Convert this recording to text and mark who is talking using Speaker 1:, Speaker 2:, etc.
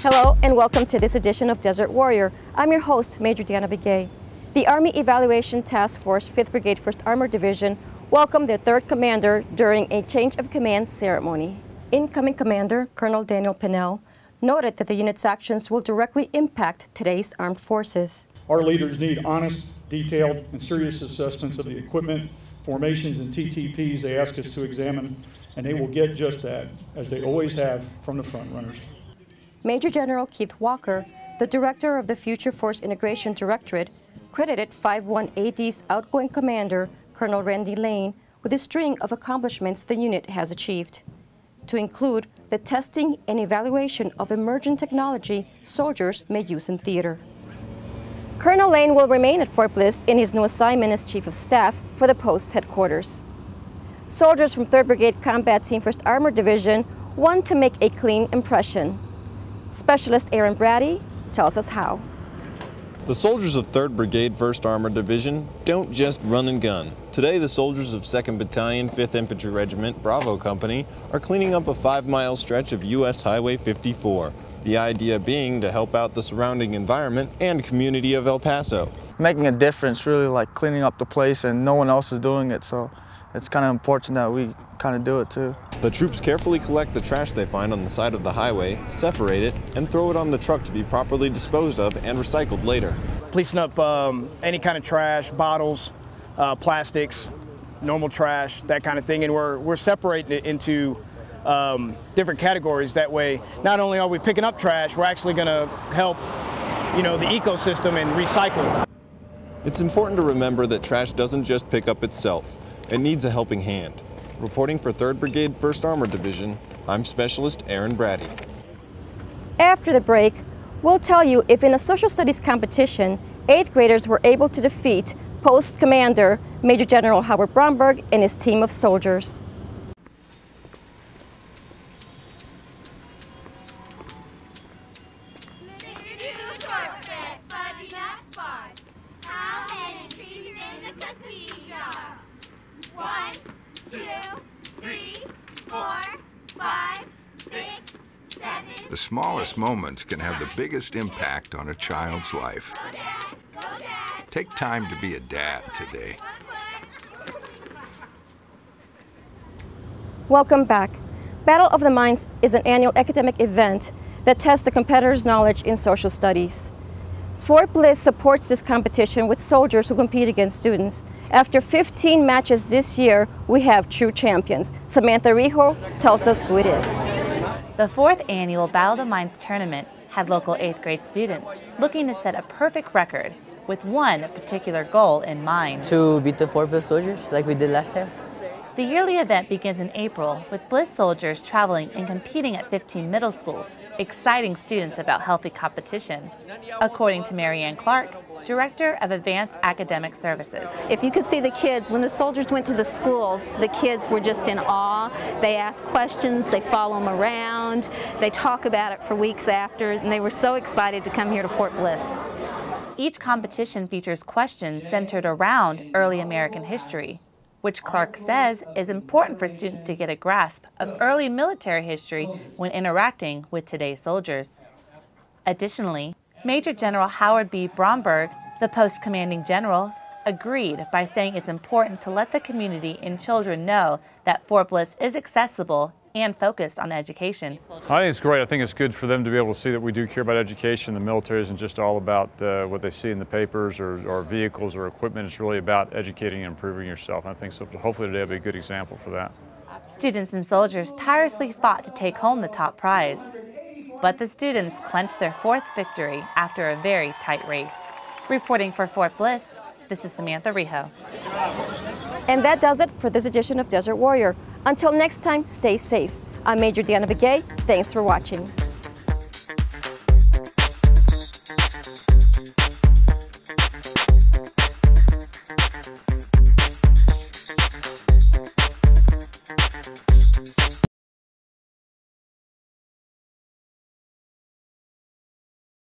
Speaker 1: Hello and welcome to this edition of Desert Warrior. I'm your host, Major Diana Begay. The Army Evaluation Task Force 5th Brigade 1st Armored Division welcomed their 3rd commander during a change of command ceremony. Incoming Commander Colonel Daniel Pinnell noted that the unit's actions will directly impact today's armed forces.
Speaker 2: Our leaders need honest, detailed, and serious assessments of the equipment, formations, and TTPs they ask us to examine, and they will get just that, as they always have from the front runners.
Speaker 1: Major General Keith Walker, the director of the Future Force Integration Directorate, credited 5-1-AD's outgoing commander, Colonel Randy Lane, with a string of accomplishments the unit has achieved, to include the testing and evaluation of emerging technology soldiers may use in theater. Colonel Lane will remain at Fort Bliss in his new assignment as Chief of Staff for the post's headquarters. Soldiers from 3rd Brigade Combat Team 1st Armored Division want to make a clean impression. Specialist Aaron Brady tells us how.
Speaker 3: The soldiers of 3rd Brigade 1st Armored Division don't just run and gun. Today, the soldiers of 2nd Battalion, 5th Infantry Regiment, Bravo Company, are cleaning up a 5-mile stretch of U.S. Highway 54. The idea being to help out the surrounding environment and community of El Paso.
Speaker 4: Making a difference, really, like cleaning up the place, and no one else is doing it, so it's kind of important that we kind of do it too.
Speaker 3: The troops carefully collect the trash they find on the side of the highway, separate it, and throw it on the truck to be properly disposed of and recycled later.
Speaker 5: Policing up any kind of trash, bottles, plastics, normal trash, that kind of thing, and we're separating it into different categories. That way, not only are we picking up trash, we're actually going to help, the ecosystem and recycle.
Speaker 3: It's important to remember that trash doesn't just pick up itself. It needs a helping hand. Reporting for 3rd Brigade 1st Armored Division, I'm Specialist Aaron Brady.
Speaker 1: After the break, we'll tell you if in a social studies competition, 8th graders were able to defeat Post Commander Major General Howard Bromberg and his team of soldiers.
Speaker 6: The smallest moments can have the biggest impact on a child's life. Take time to be a dad today.
Speaker 1: Welcome back. Battle of the Minds is an annual academic event that tests the competitors' knowledge in social studies. Fort Bliss supports this competition with soldiers who compete against students. After 15 matches this year, we have true champions. Samantha Rijo tells us who it is.
Speaker 7: The 4th annual Battle of the Minds tournament had local 8th grade students looking to set a perfect record with one particular goal in mind.
Speaker 8: To beat the Fort Bliss soldiers like we did last time.
Speaker 7: The yearly event begins in April with Bliss soldiers traveling and competing at 15 middle schools, exciting students about healthy competition, according to Marianne Clark, Director of Advanced Academic Services.
Speaker 9: If you could see the kids, when the soldiers went to the schools, the kids were just in awe. They ask questions, they follow them around, they talk about it for weeks after, and they were so excited to come here to Fort Bliss.
Speaker 7: Each competition features questions centered around early American history, which Clark says is important for students to get a grasp of early military history when interacting with today's soldiers. Additionally, Major General Howard B. Bromberg, the post commanding general, agreed by saying it's important to let the community and children know that Fort Bliss is accessible and focused on education.
Speaker 10: I think it's great. I think it's good for them to be able to see that we do care about education. The military isn't just all about what they see in the papers or vehicles or equipment. It's really about educating and improving yourself. And I think so. Hopefully today will be a good example for that.
Speaker 7: Students and soldiers tirelessly fought to take home the top prize. But the students clinched their 4th victory after a very tight race. Reporting for Fort Bliss, this is Samantha Rijo.
Speaker 1: And that does it for this edition of Desert Warrior. Until next time, stay safe. I'm Major Diana Begay. Thanks for watching.